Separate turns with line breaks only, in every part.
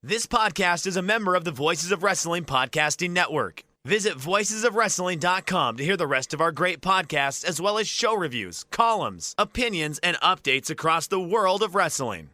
This podcast is a member of the Voices of Wrestling Podcasting Network. Visit voicesofwrestling.com to hear the rest of our great podcasts, as well as show reviews, columns, opinions, and updates across the world of wrestling.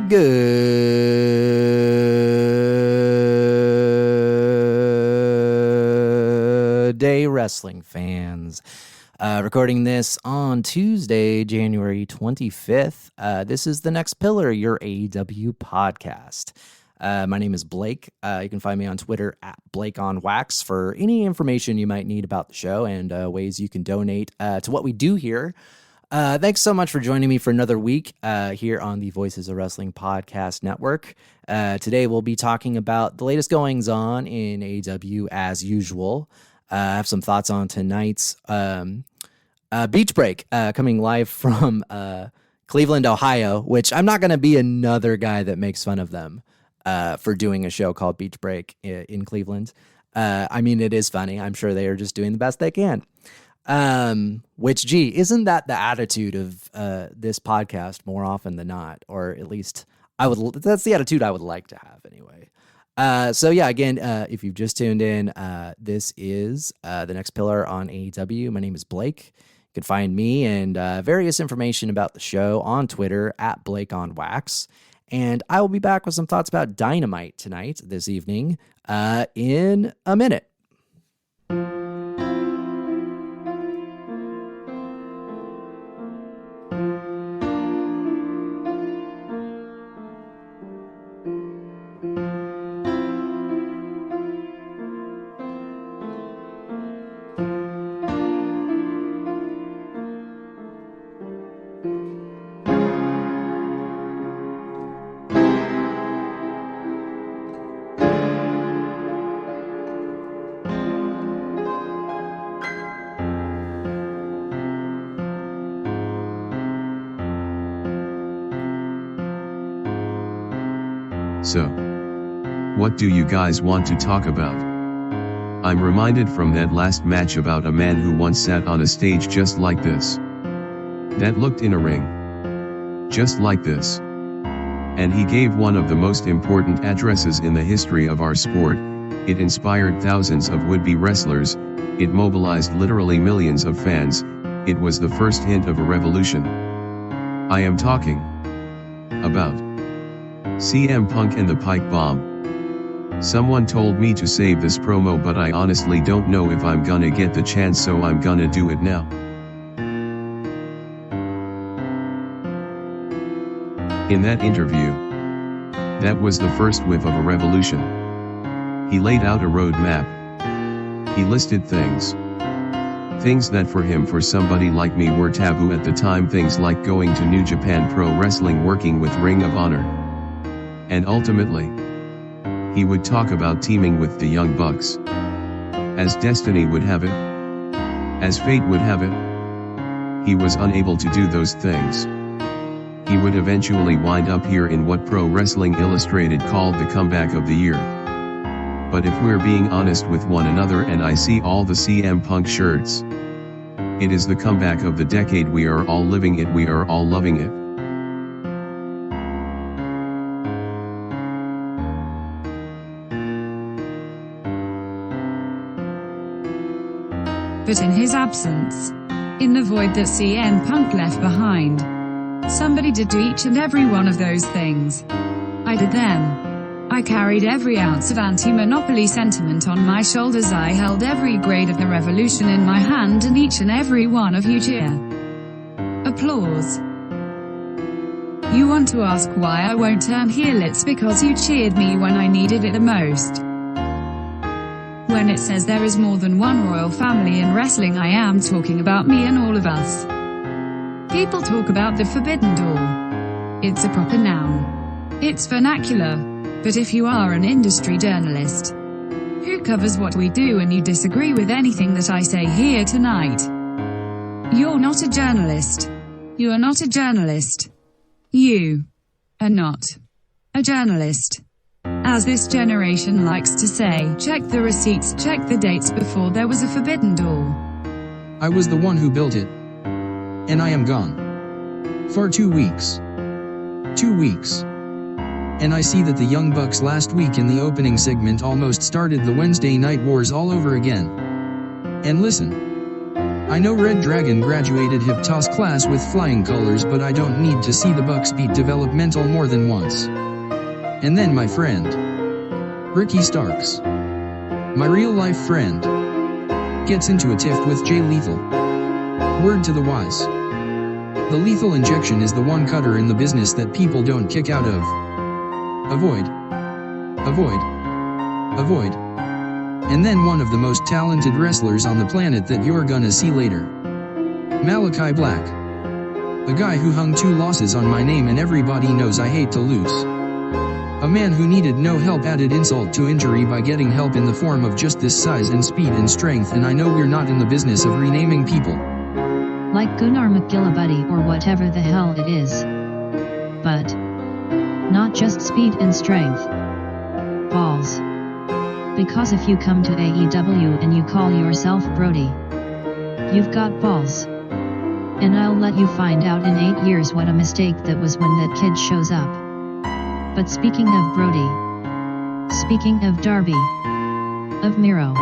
Good day, wrestling fans. Recording this on Tuesday, January 25th. This is The Next Pillar, your AEW podcast. My name is Blake. You can find me on Twitter at BlakeOnWax for any information you might need about the show and ways you can donate to what we do here. Thanks so much for joining me for another week here on the Voices of Wrestling Podcast Network. Today we'll be talking about the latest goings-on in AEW as usual. I have some thoughts on tonight's Beach Break coming live from Cleveland, Ohio, which I'm not going to be another guy that makes fun of them for doing a show called Beach Break in Cleveland. I mean, it is funny. I'm sure they are just doing the best they can. Which, gee, isn't that the attitude of this podcast more often than not? Or at least that's the attitude I would like to have anyway. So yeah, again, if you've just tuned in, this is The Next Pillar on AEW. My name is Blake. You can find me and various information about the show on Twitter at BlakeOnWax. And I will be back with some thoughts about Dynamite tonight, this evening, in a minute.
So, what do you guys want to talk about? I'm reminded from that last match about a man who once sat on a stage just like this. That looked in a ring. Just like this. And he gave one of the most important addresses in the history of our sport. It inspired thousands of would-be wrestlers. It mobilized literally millions of fans. It was the first hint of a revolution. I am talking about CM Punk and the Pipe Bomb. Someone told me to save this promo, but I honestly don't know if I'm gonna get the chance, so I'm gonna do it now. In that interview, that was the first whiff of a revolution. He laid out a roadmap. He listed things that for him, for somebody like me, were taboo at the time. Things like going to New Japan Pro Wrestling, working with Ring of Honor. And ultimately, he would talk about teaming with the Young Bucks. As destiny would have it, as fate would have it, he was unable to do those things. He would eventually wind up here in what Pro Wrestling Illustrated called the comeback of the year. But if we're being honest with one another, and I see all the CM Punk shirts, it is the comeback of the decade. We are all living it, we are all loving it.
But in his absence, in the void that CM Punk left behind, somebody did do each and every one of those things. I did them. I carried every ounce of anti-monopoly sentiment on my shoulders. I held every grade of the revolution in my hand, and each and every one of you cheer. Applause. You want to ask why I won't turn heel? It's because you cheered me when I needed it the most. When it says there is more than one royal family in wrestling, I am talking about me and all of us. People talk about the Forbidden Door. It's a proper noun. It's vernacular. But if you are an industry journalist who covers what we do and you disagree with anything that I say here tonight, you're not a journalist. You are not a journalist. You are not a journalist. As this generation likes to say, check the receipts, check the dates before there was a Forbidden Door.
I was the one who built it. And I am gone. For 2 weeks. 2 weeks. And I see that the Young Bucks last week in the opening segment almost started the Wednesday Night Wars all over again. And listen. I know Red Dragon graduated hip toss class with flying colors, but I don't need to see the Bucks beat developmental more than once. And then my friend, Ricky Starks, my real-life friend, gets into a tiff with Jay Lethal. Word to the wise. The lethal injection is the one cutter in the business that people don't kick out of. Avoid. Avoid. Avoid. And then one of the most talented wrestlers on the planet that you're gonna see later. Malachi Black. A guy who hung 2 losses on my name and everybody knows I hate to lose. A man who needed no help added insult to injury by getting help in the form of just this size and speed and strength, and I know we're not in the business of renaming people.
Like Gunnar McGillibuddy or whatever the hell it is. But not just speed and strength. Balls. Because if you come to AEW and you call yourself Brody, you've got balls. And I'll let you find out in 8 years what a mistake that was when that kid shows up. But speaking of Brody, speaking of Darby, of Miro,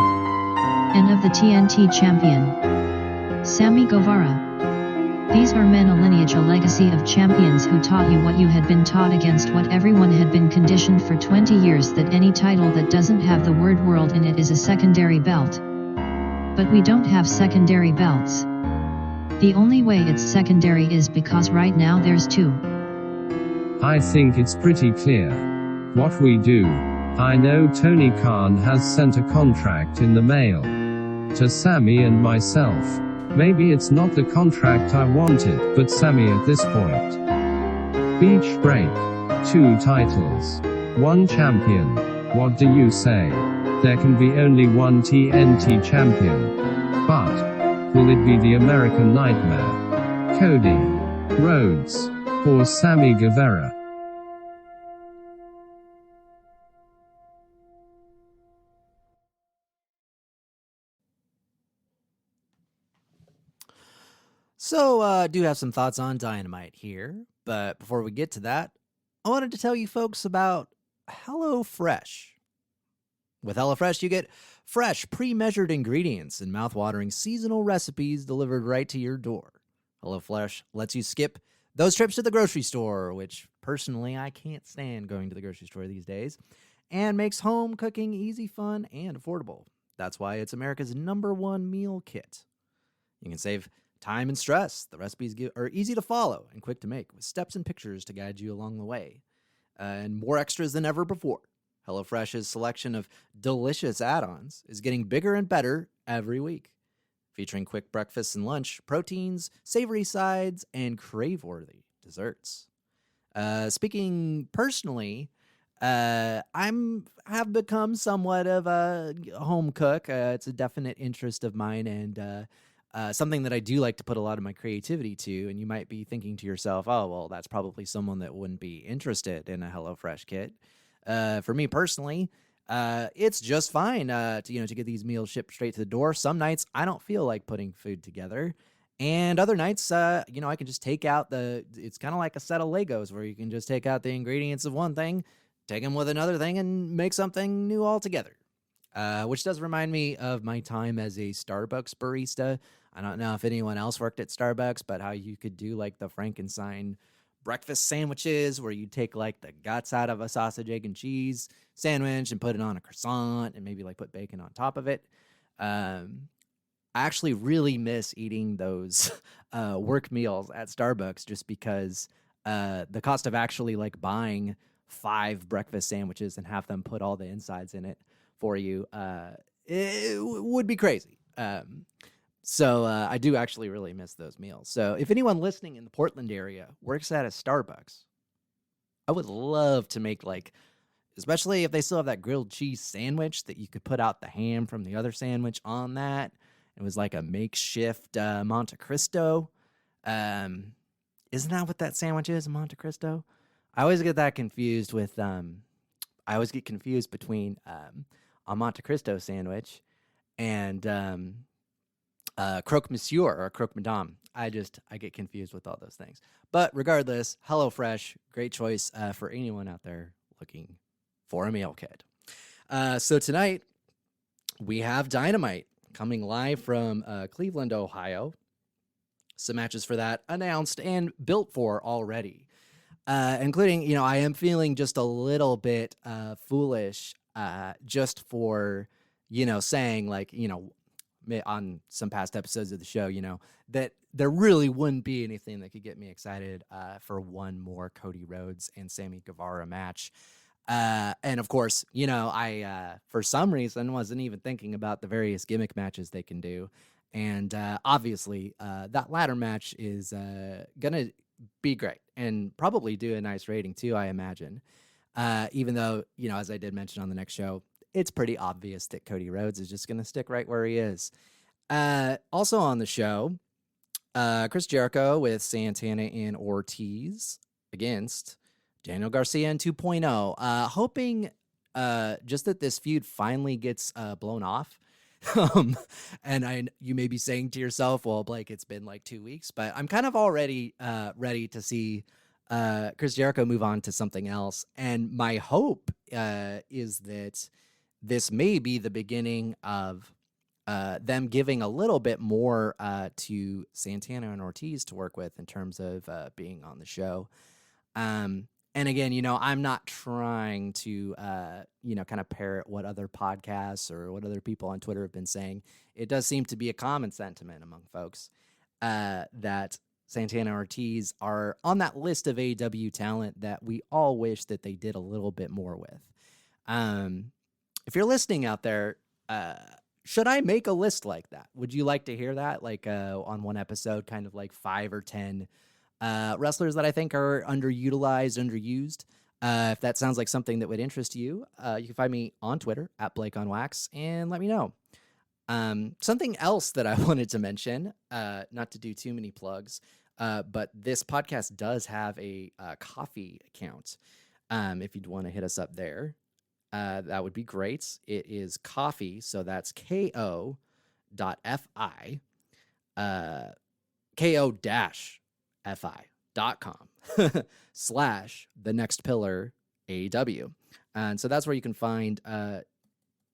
and of the TNT champion, Sammy Guevara, these are men, a lineage, a legacy of champions who taught you what you had been taught against what everyone had been conditioned for 20 years, that any title that doesn't have the word world in it is a secondary belt. But we don't have secondary belts. The only way it's secondary is because right now there's 2.
I think it's pretty clear what we do. I know Tony Khan has sent a contract in the mail to Sammy and myself. Maybe it's not the contract I wanted, but Sammy at this point. Beach break. 2 titles. 1 champion. What do you say? There can be only 1 TNT champion. But will it be the American Nightmare, Cody Rhodes, or Sammy Guevara?
So, I do have some thoughts on Dynamite here, but before we get to that, I wanted to tell you folks about HelloFresh. With HelloFresh, you get fresh, pre-measured ingredients and mouth-watering seasonal recipes delivered right to your door. HelloFresh lets you skip those trips to the grocery store, which personally I can't stand going to the grocery store these days, and makes home cooking easy, fun, and affordable. That's why it's America's #1 meal kit. You can save time and stress. The recipes are easy to follow and quick to make, with steps and pictures to guide you along the way. And more extras than ever before. HelloFresh's selection of delicious add-ons is getting bigger and better every week, featuring quick breakfast and lunch, proteins, savory sides, and crave-worthy desserts. Speaking personally, have become somewhat of a home cook. It's a definite interest of mine, and something that I do like to put a lot of my creativity to. And you might be thinking to yourself, oh, well, that's probably someone that wouldn't be interested in a HelloFresh kit. For me personally, it's just fine to get these meals shipped straight to the door. Some nights I don't feel like putting food together, and other nights, I can just take out it's kind of like a set of Legos where you can just take out the ingredients of one thing, take them with another thing, and make something new altogether. Which does remind me of my time as a Starbucks barista. I don't know if anyone else worked at Starbucks, but how you could do like the Frankenstein breakfast sandwiches where you take like the guts out of a sausage, egg, and cheese sandwich and put it on a croissant and maybe like put bacon on top of it. I actually really miss eating those work meals at Starbucks just because the cost of actually like buying 5 breakfast sandwiches and have them put all the insides in it for you, would be crazy. So I do actually really miss those meals. So if anyone listening in the Portland area works at a Starbucks, I would love to make like, especially if they still have that grilled cheese sandwich that you could put out the ham from the other sandwich on that. It was like a makeshift Monte Cristo. Isn't that what that sandwich is, Monte Cristo? I always get that confused with, I always get confused between a Monte Cristo sandwich and croque monsieur or croque madame. I get confused with all those things. But regardless, HelloFresh, great choice for anyone out there looking for a meal kit. So tonight, we have Dynamite coming live from Cleveland, Ohio. Some matches for that announced and built for already, including, I am feeling just a little bit foolish just for, saying like, on some past episodes of the show, that there really wouldn't be anything that could get me excited for one more Cody Rhodes and Sammy Guevara match. And of course, I, for some reason, wasn't even thinking about the various gimmick matches they can do. And obviously, that latter match is going to be great and probably do a nice rating too, I imagine. Even though, as I did mention on the next show, it's pretty obvious that Cody Rhodes is just going to stick right where he is. Also on the show, Chris Jericho with Santana and Ortiz against Daniel Garcia and 2.0. Hoping just that this feud finally gets blown off. And you may be saying to yourself, well, Blake, it's been like 2 weeks, but I'm kind of already ready to see Chris Jericho move on to something else. And my hope is that this may be the beginning of them giving a little bit more to Santana and Ortiz to work with in terms of being on the show. And again, I'm not trying to, kind of parrot what other podcasts or what other people on Twitter have been saying. It does seem to be a common sentiment among folks that Santana and Ortiz are on that list of AEW talent that we all wish that they did a little bit more with. If you're listening out there, should I make a list like that? Would you like to hear that? Like on one episode, kind of like 5 or 10 wrestlers that I think are underutilized, underused. If that sounds like something that would interest you, you can find me on Twitter at Blake on Wax and let me know. Something else that I wanted to mention, not to do too many plugs, but this podcast does have a coffee account. If you'd want to hit us up there, that would be great. It is coffee, so that's ko.fi, ko-fi.com/the-next-pillar AEW. And so that's where you can find,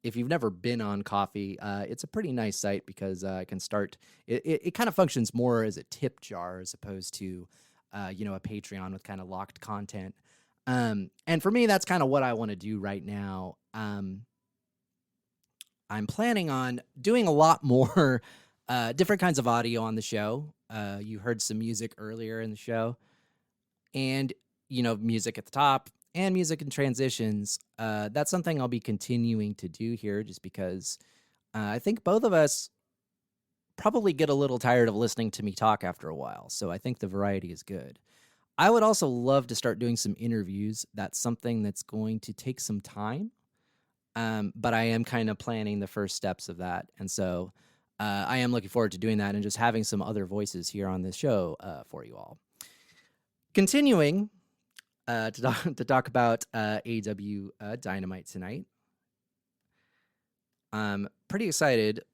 if you've never been on Coffee, it's a pretty nice site because it can start, it kind of functions more as a tip jar as opposed to, a Patreon with kind of locked content. And for me, that's kind of what I want to do right now. I'm planning on doing a lot more different kinds of audio on the show. You heard some music earlier in the show, and music at the top and music in transitions. That's something I'll be continuing to do here, just because I think both of us probably get a little tired of listening to me talk after a while. So I think the variety is good. I would also love to start doing some interviews. That's something that's going to take some time, but I am kind of planning the first steps of that, and so. I am looking forward to doing that and just having some other voices here on this show for you all. Continuing to talk about AEW Dynamite tonight. I'm pretty excited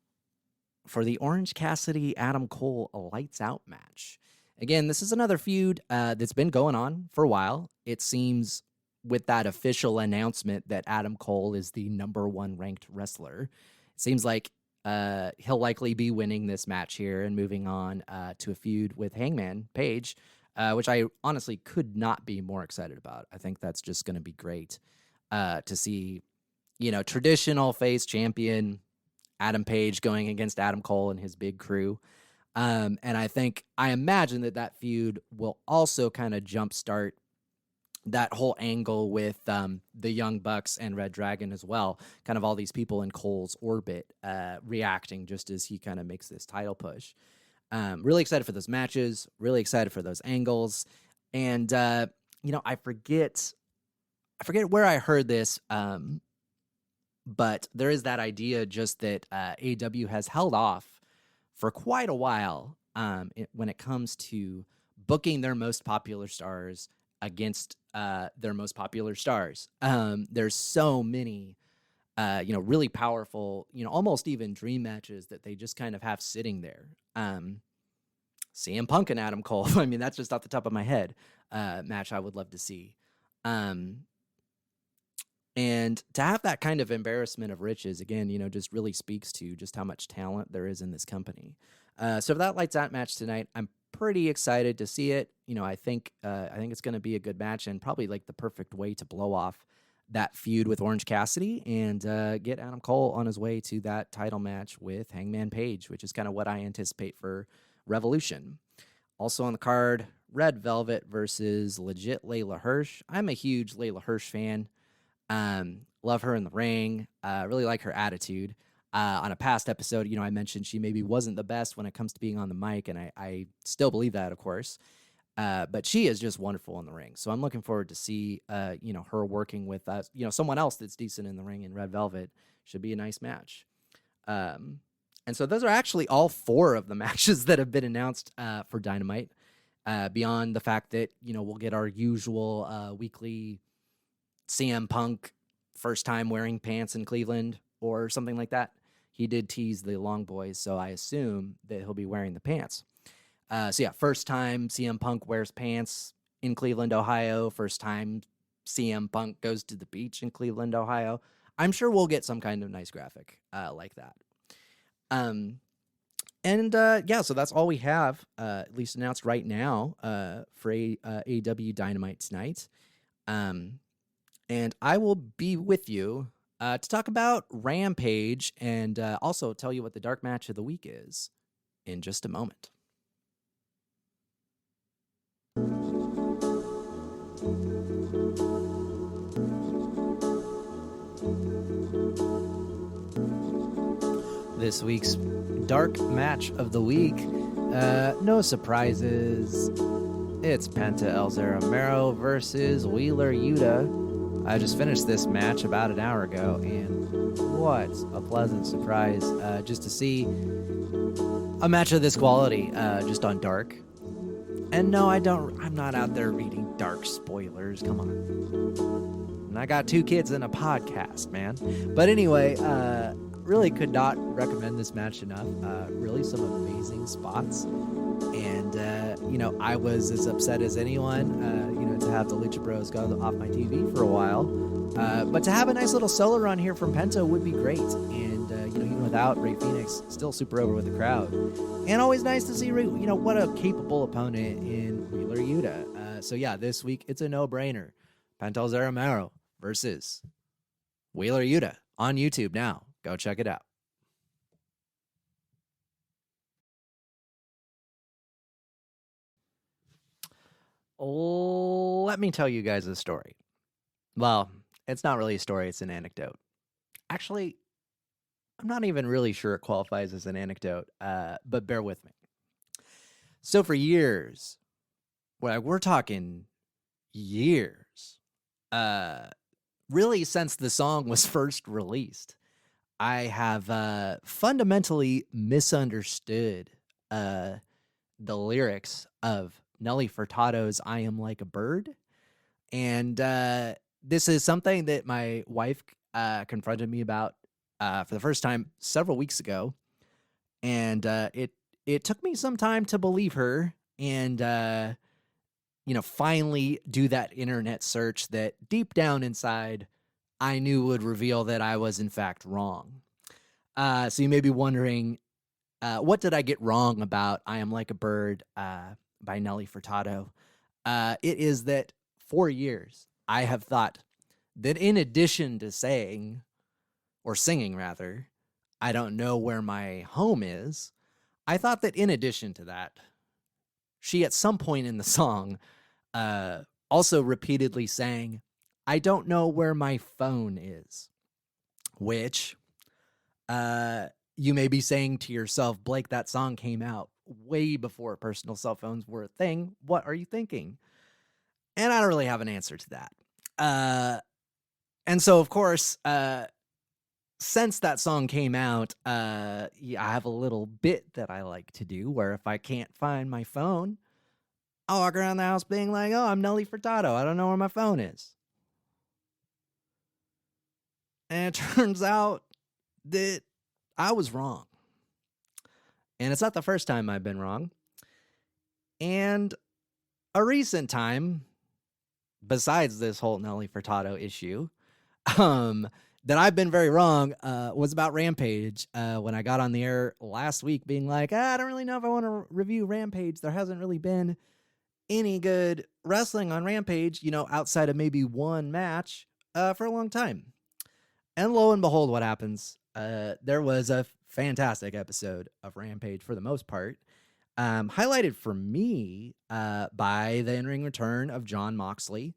for the Orange Cassidy-Adam Cole Lights Out match. Again, this is another feud that's been going on for a while. It seems with that official announcement that Adam Cole is the #1 ranked wrestler, it seems like he'll likely be winning this match here and moving on to a feud with Hangman Page, which I honestly could not be more excited about. I think that's just going to be great to see, traditional face champion Adam Page going against Adam Cole and his big crew. And I imagine that feud will also kind of jumpstart that whole angle with the Young Bucks and Red Dragon as well. Kind of all these people in Cole's orbit reacting just as he kind of makes this title push. Really excited for those matches. Really excited for those angles. And, I forget where I heard this, but there is that idea just that AEW has held off for quite a while when it comes to booking their most popular stars against their most popular stars. There's so many, really powerful, almost even dream matches that they just kind of have sitting there. CM Punk and Adam Cole. I mean, that's just off the top of my head. Match I would love to see. And to have that kind of embarrassment of riches, again, just really speaks to just how much talent there is in this company. So for that Lights Out match tonight, I'm pretty excited to see it. I think it's going to be a good match and probably like the perfect way to blow off that feud with Orange Cassidy and get Adam Cole on his way to that title match with Hangman Page, which is kind of what I anticipate for Revolution. Also on the card, Red Velvet versus legit Layla Hirsch. I'm a huge Layla Hirsch fan. Love her in the ring. Really like her attitude. On a past episode, I mentioned she maybe wasn't the best when it comes to being on the mic, and I still believe that, of course. But she is just wonderful in the ring. So I'm looking forward to see, her working with someone else that's decent in the ring in Red Velvet. Should be a nice match. And so those are actually all 4 of the matches that have been announced for Dynamite. Beyond the fact that, we'll get our usual weekly CM Punk first time wearing pants in Cleveland or something like that. He did tease the Long Boys, so I assume that he'll be wearing the pants. First time CM Punk wears pants in Cleveland, Ohio. First time CM Punk goes to the beach in Cleveland, Ohio. I'm sure we'll get some kind of nice graphic like that. So that's all we have, at least announced right now, for AEW Dynamite tonight. And I will be with you to talk about Rampage and also tell you what the dark match of the week is in just a moment. This week's dark match of the week, no surprises. It's Penta El Zero Miedo versus Wheeler Yuta. I just finished this match about an hour ago, and what a pleasant surprise just to see a match of this quality just on Dark. And no, I'm not out there reading Dark spoilers. Come on. And I got 2 kids and a podcast, man. But anyway, really could not recommend this match enough. Really some amazing spots. And, I was as upset as anyone, to have the Lucha Bros go off my TV for a while. But to have a nice little solo run here from Penta would be great. And, even without Rey Fenix, still super over with the crowd. And always nice to see, what a capable opponent in Wheeler Yuta. This week it's a no-brainer. Penta El Zero Miedo versus Wheeler Yuta on YouTube now. Go check it out. Let me tell you guys a story. Well, it's not really a story, it's an anecdote. Actually, I'm not even really sure it qualifies as an anecdote, but bear with me. So for years, we're talking years, really since the song was first released, I have fundamentally misunderstood the lyrics of Nelly Furtado's I Am Like a Bird. And this is something that my wife confronted me about for the first time several weeks ago. And it took me some time to believe her and, finally do that internet search that deep down inside I knew would reveal that I was in fact wrong. So you may be wondering, what did I get wrong about I Am Like a Bird by Nelly Furtado? It is that for years I have thought that in addition to singing rather, I don't know where my home is, I thought that in addition to that, she at some point in the song also repeatedly sang, "I don't know where my phone is," which you may be saying to yourself, Blake, that song came out way before personal cell phones were a thing. What are you thinking? And I don't really have an answer to that. And so, of course, since that song came out, I have a little bit that I like to do where if I can't find my phone, I'll walk around the house being like, "Oh, I'm Nelly Furtado. I don't know where my phone is." And it turns out that I was wrong. And it's not the first time I've been wrong. And a recent time, besides this whole Nelly Furtado issue, that I've been very wrong was about Rampage. When I got on the air last week being like, I don't really know if I want to review Rampage. There hasn't really been any good wrestling on Rampage, outside of maybe one match for a long time. And lo and behold, what happens? There was a fantastic episode of Rampage for the most part, highlighted for me by the in-ring return of Jon Moxley.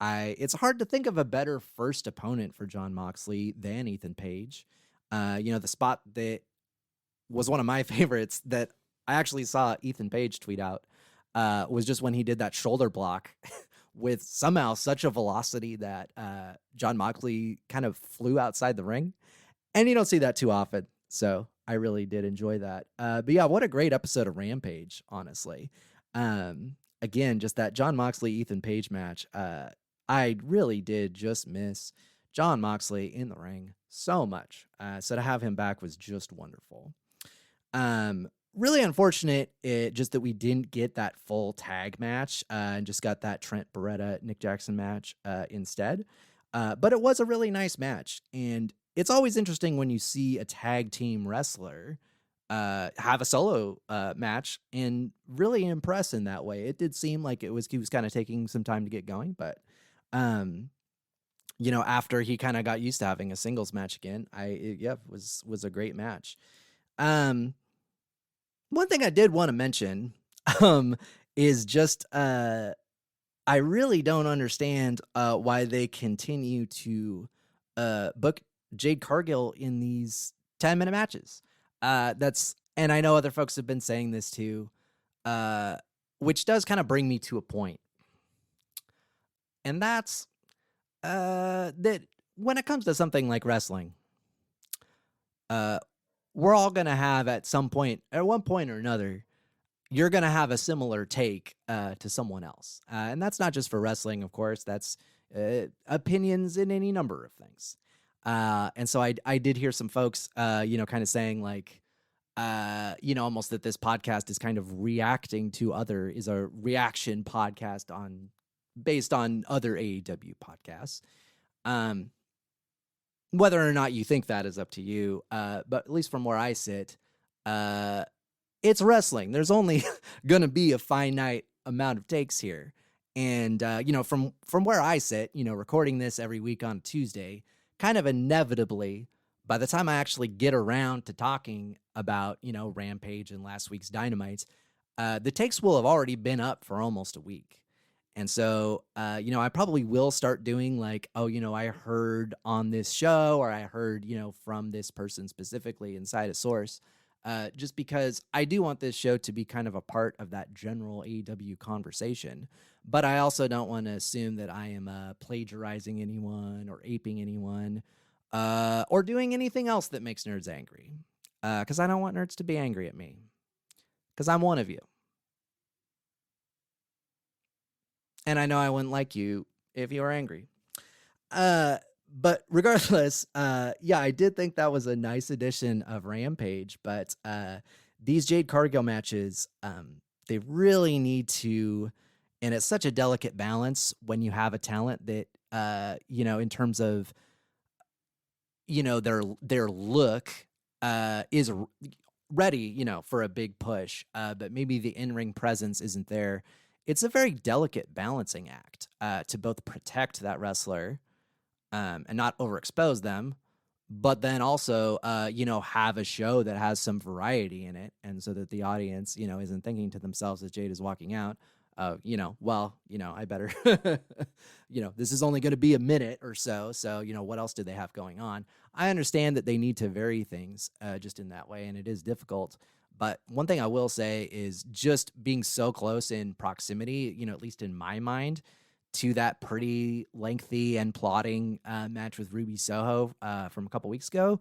It's hard to think of a better first opponent for Jon Moxley than Ethan Page. The spot that was one of my favorites that I actually saw Ethan Page tweet out was just when he did that shoulder block with somehow such a velocity that Jon Moxley kind of flew outside the ring. And you don't see that too often. So I really did enjoy that. But yeah, what a great episode of Rampage, honestly. Again, just that Jon Moxley-Ethan Page match. I really did just miss Jon Moxley in the ring so much. So to have him back was just wonderful. Really unfortunate just that we didn't get that full tag match and just got that Trent Beretta, Nick Jackson match instead. But it was a really nice match. And it's always interesting when you see a tag team wrestler have a solo match and really impress in that way. It did seem like he was kind of taking some time to get going, but after he kind of got used to having a singles match again, it was a great match. One thing I did want to mention is just I really don't understand why they continue to book Jade Cargill in these 10-minute matches. And I know other folks have been saying this too, which does kind of bring me to a point. And that's that when it comes to something like wrestling, we're all going to have at one point or another, you're going to have a similar take to someone else. And that's not just for wrestling, of course. That's opinions in any number of things. And so I did hear some folks, kind of saying like, almost that this podcast is kind of reacting to is a reaction podcast based on other AEW podcasts. Whether or not you think that is up to you. But at least from where I sit, it's wrestling. There's only going to be a finite amount of takes here. And, from where I sit, recording this every week on Tuesday, kind of inevitably, by the time I actually get around to talking about, Rampage and last week's Dynamite, the takes will have already been up for almost a week. And so, I probably will start doing like, I heard on this show, or I heard, from this person specifically inside a source, just because I do want this show to be kind of a part of that general AEW conversation. But I also don't want to assume that I am plagiarizing anyone or aping anyone or doing anything else that makes nerds angry. Because I don't want nerds to be angry at me. Because I'm one of you. And I know I wouldn't like you if you were angry. But regardless, I did think that was a nice addition of Rampage. But these Jade Cargill matches, they really need to, and it's such a delicate balance when you have a talent that, in terms of, their look is ready, for a big push. But maybe the in-ring presence isn't there. It's a very delicate balancing act to both protect that wrestler and not overexpose them, but then also, have a show that has some variety in it. And so that the audience, isn't thinking to themselves as Jade is walking out, I better, this is only going to be a minute or so. So, what else do they have going on? I understand that they need to vary things just in that way, and it is difficult. But one thing I will say is just being so close in proximity, at least in my mind, to that pretty lengthy and plotting match with Ruby Soho from a couple weeks ago,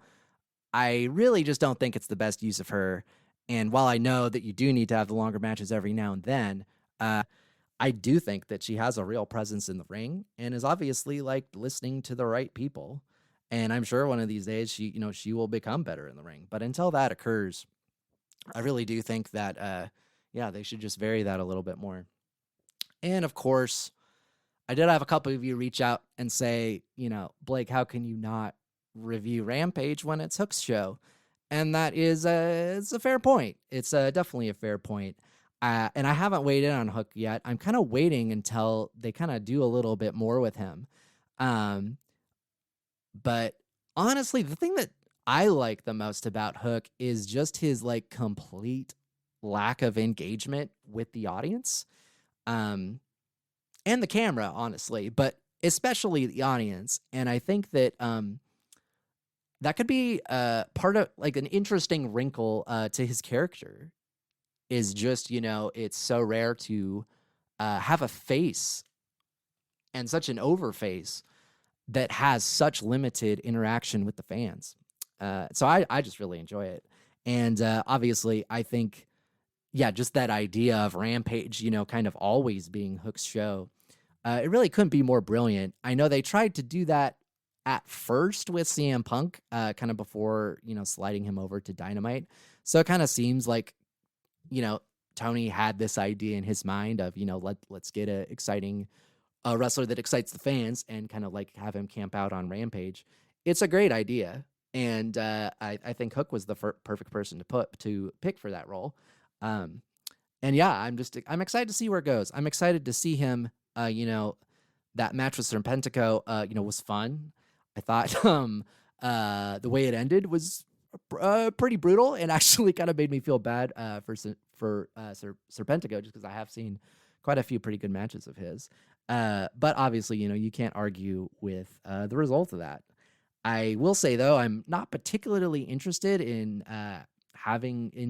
I really just don't think it's the best use of her. And while I know that you do need to have the longer matches every now and then, I do think that she has a real presence in the ring and is obviously like listening to the right people. And I'm sure one of these days she will become better in the ring. But until that occurs, I really do think that, they should just vary that a little bit more. And of course, I did have a couple of you reach out and say, Blake, how can you not review Rampage when it's Hook's show? And that is it's a fair point. It's definitely a fair point. And I haven't weighed in on Hook yet. I'm kind of waiting until they kind of do a little bit more with him. But honestly, the thing that I like the most about Hook is just his like complete lack of engagement with the audience. And the camera, honestly, but especially the audience. And I think that that could be part of like an interesting wrinkle to his character is just, it's so rare to have a face and such an over face that has such limited interaction with the fans. So I just really enjoy it. And obviously, I think, just that idea of Rampage, kind of always being Hook's show. It really couldn't be more brilliant. I know they tried to do that at first with CM Punk, kind of before, sliding him over to Dynamite. So it kind of seems like, Tony had this idea in his mind of, let's get a exciting wrestler that excites the fans and kind of like have him camp out on Rampage. It's a great idea. And I think Hook was the perfect person to pick for that role. I'm excited to see where it goes. I'm excited to see him. That match with Serpentico, was fun. I thought the way it ended was pretty brutal and actually kind of made me feel bad for Serpentico just because I have seen quite a few pretty good matches of his. But obviously, you can't argue with the result of that. I will say, though, I'm not particularly interested in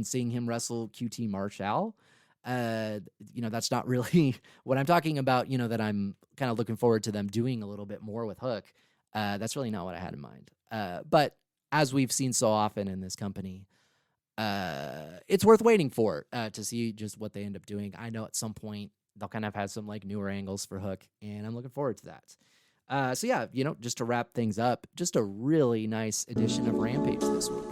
seeing him wrestle QT Marshall. That's not really what I'm talking about, that I'm kind of looking forward to them doing a little bit more with Hook. That's really not what I had in mind. But as we've seen so often in this company, it's worth waiting for to see just what they end up doing. I know at some point they'll kind of have some like newer angles for Hook, and I'm looking forward to that. Just to wrap things up, just a really nice edition of Rampage this week.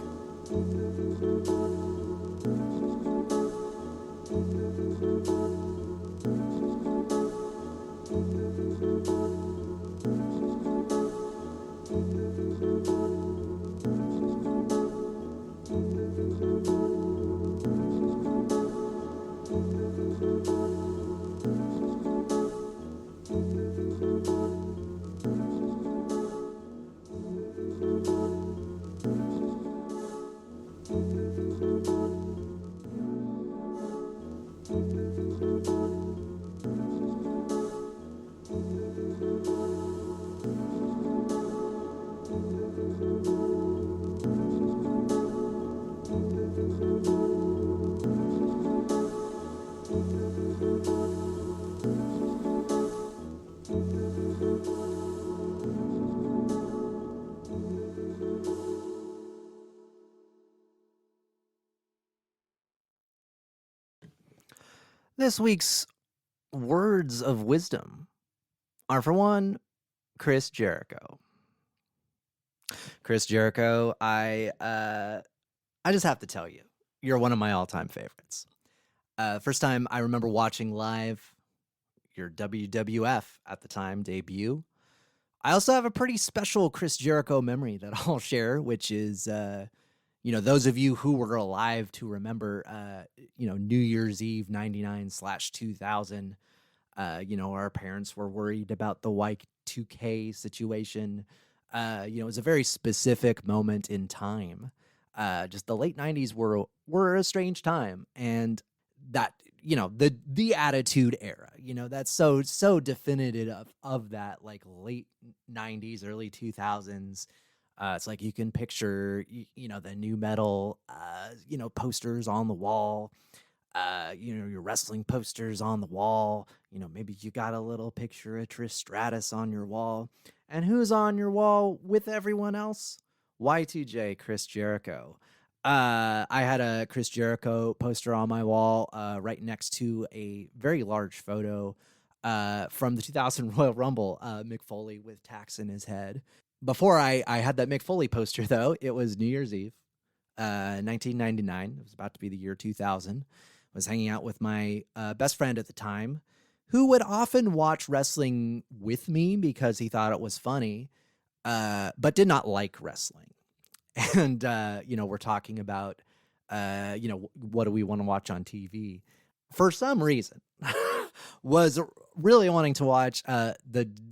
This week's words of wisdom are, for one, Chris Jericho. Chris Jericho, I just have to tell you, you're one of my all-time favorites. First time I remember watching live your WWF at the time debut. I also have a pretty special Chris Jericho memory that I'll share, which is, those of you who were alive to remember, New Year's Eve 99/2000, our parents were worried about the Y2K situation. It was a very specific moment in time. Just the late 90s were a strange time, and that, the Attitude Era, that's so definitive of that, like, late 90s, early 2000s. It's like you can picture, the new metal, posters on the wall, your wrestling posters on the wall. Maybe you got a little picture of Trish Stratus on your wall. And who's on your wall with everyone else? Y2J, Chris Jericho. I had a Chris Jericho poster on my wall, right next to a very large photo from the 2000 Royal Rumble, Mick Foley with tacks in his head. Before I had that Mick Foley poster, though, it was New Year's Eve, 1999. It was about to be the year 2000. I was hanging out with my best friend at the time, who would often watch wrestling with me because he thought it was funny, but did not like wrestling. And, we're talking about, what do we want to watch on TV? For some reason, was really wanting to watch the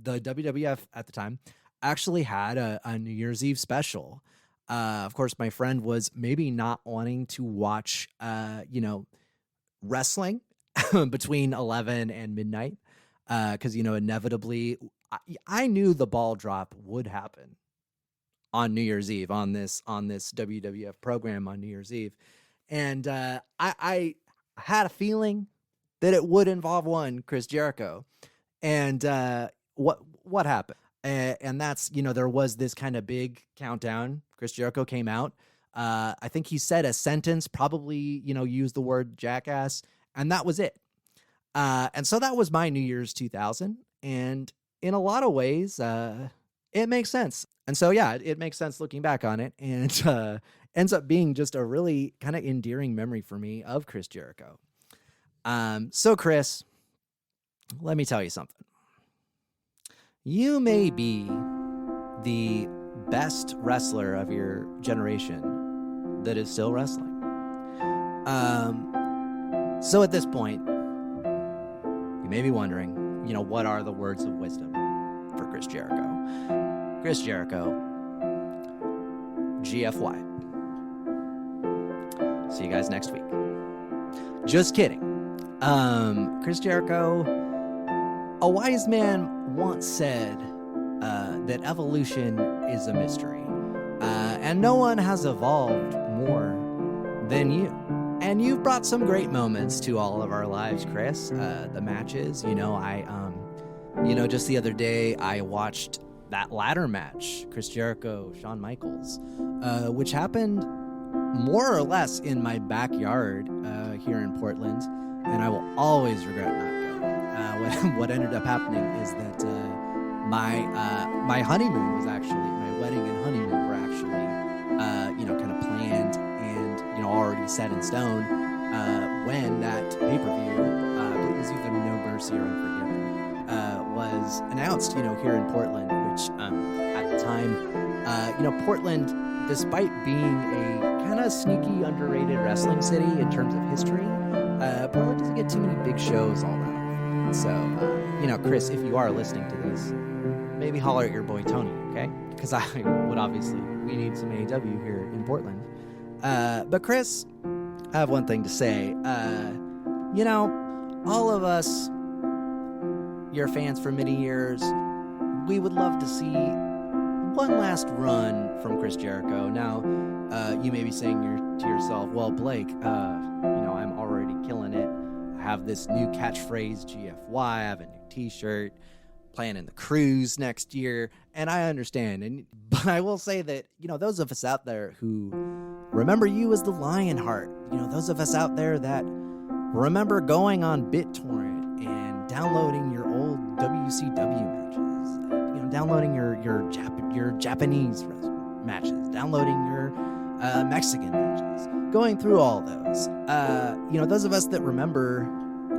WWF at the time. Actually had a New Year's Eve special. Of course, my friend was maybe not wanting to watch, wrestling between 11 and midnight. Because, inevitably, I knew the ball drop would happen on New Year's Eve, on this WWF program on New Year's Eve. And I had a feeling that it would involve one Chris Jericho. And what happened? And that's, there was this kind of big countdown. Chris Jericho came out. I think he said a sentence, probably, used the word jackass, and that was it. And so that was my New Year's 2000. And in a lot of ways, it makes sense. And so, yeah, it makes sense looking back on it, and ends up being just a really kind of endearing memory for me of Chris Jericho. So Chris, let me tell you something. You may be the best wrestler of your generation that is still wrestling. So at this point, you may be wondering, what are the words of wisdom for Chris Jericho? Chris Jericho, GFY. See you guys next week. Just kidding. Chris Jericho, a wise man once said that evolution is a mystery, and no one has evolved more than you. And you've brought some great moments to all of our lives, Chris. The matches, just the other day I watched that ladder match, Chris Jericho, Shawn Michaels, which happened more or less in my backyard here in Portland, and I will always regret not going. What ended up happening is that my honeymoon was actually, my wedding and honeymoon were actually, kind of planned and, already set in stone when that pay-per-view, I believe it was either No Mercy or Unforgiven, was announced, here in Portland, which at the time, Portland, despite being a kind of sneaky, underrated wrestling city in terms of history, Portland doesn't get too many big shows all that often. So, Chris, if you are listening to this, maybe holler at your boy Tony, okay? Because we need some AEW here in Portland. But Chris, I have one thing to say. All of us, your fans for many years, we would love to see one last run from Chris Jericho. Now, you may be saying to yourself, well, Blake, I'm already killing it. I have this new catchphrase, GFY. I have a new t-shirt, planning the cruise next year, and I understand. But I will say that, those of us out there who remember you as the Lionheart, those of us out there that remember going on BitTorrent and downloading your old WCW matches, downloading your Japanese matches, downloading your Mexican matches, going through all those. Those of us that remember,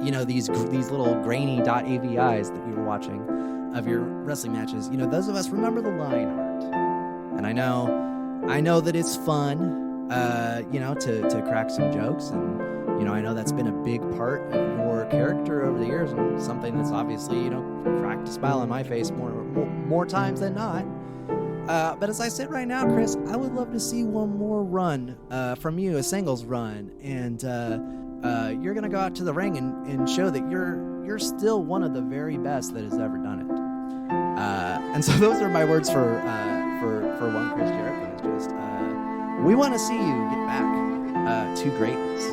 these little grainy .avis that we were watching of your wrestling matches, those of us remember the Lionheart. And I know that it's fun, to crack some jokes, and I know that's been a big part of your character over the years, and something that's obviously, cracked a smile on my face more times than not. But as I sit right now, Chris, I would love to see one more run from you, a singles run, and you're gonna go out to the ring and show that you're still one of the very best that has ever done it. And so those are my words for one Chris Jericho. It's just we want to see you get back to greatness.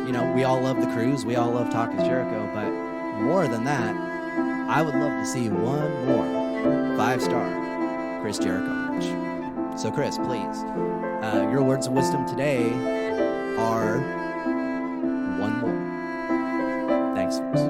You know, we all love the cruise, we all love Talk is Jericho, but more than that, I would love to see one more 5-star Chris Jericho match. So Chris, please, your words of wisdom today are one more. Thanks, Chris.